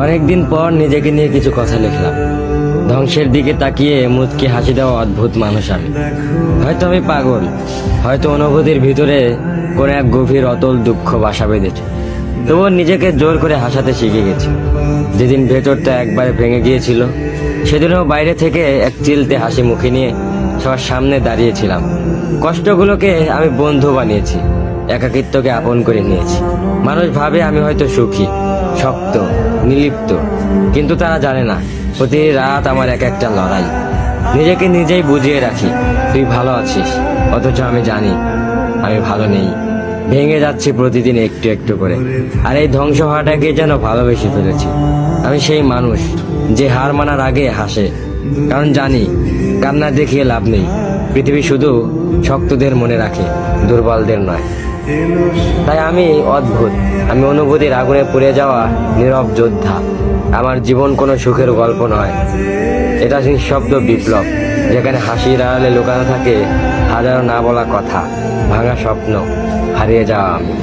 অনেকদিন পর নিজেকে নিয়ে কিছু কথা লিখলাম। ধ্বংসের দিকে তাকিয়ে মুচকি হাসি দেওয়া অদ্ভুত মানুষ আমি। হয়তো আমি পাগল, হয়তো অনুভূতির ভিতরে কোনো এক গভীর অতল দুঃখ বাসা বেঁধেছে। তবুও নিজেকে জোর করে হাসাতে শিখে গেছি। যেদিন ভেতরটা একবারে ভেঙে গিয়েছিল, সেদিনও বাইরে থেকে এক চিলতে হাসি মুখে নিয়ে সবার সামনে দাঁড়িয়েছিলাম। কষ্টগুলোকে আমি বন্ধু বানিয়েছি, একাকিত্বকে আপন করে নিয়েছি। মানুষ ভাবে আমি হয়তো সুখী, শক্ত, নির্লিপ্ত, কিন্তু তারা জানে না প্রতি রাত আমার এক একটা লড়াই। নিজেকে নিজেই বুঝিয়ে রাখি তুই ভালো আছিস, অথচ আমি জানি আমি ভালো নেই। ভেঙে যাচ্ছি প্রতিদিন একটু একটু করে, আর এই ধ্বংস হওয়াটাকে যেন ভালোবেসে ফেলেছি। আমি সেই মানুষ যে হার মানার আগে হাসে, কারণ জানি কান্না দেখিয়ে লাভ নেই। পৃথিবী শুধু শক্তদের মনে রাখে, দুর্বলদের নয়। তাই আমি অদ্ভুত, আমি অনুভূতির আগুনে পুড়ে যাওয়া নীরব যোদ্ধা। আমার জীবন কোনো সুখের গল্প নয়, এটা নিঃশব্দ বিপ্লব, যেখানে হাসির আড়ালে লুকানো থাকে হাজারো না বলা কথা, ভাঙা স্বপ্ন, হারিয়ে যাওয়া আমি।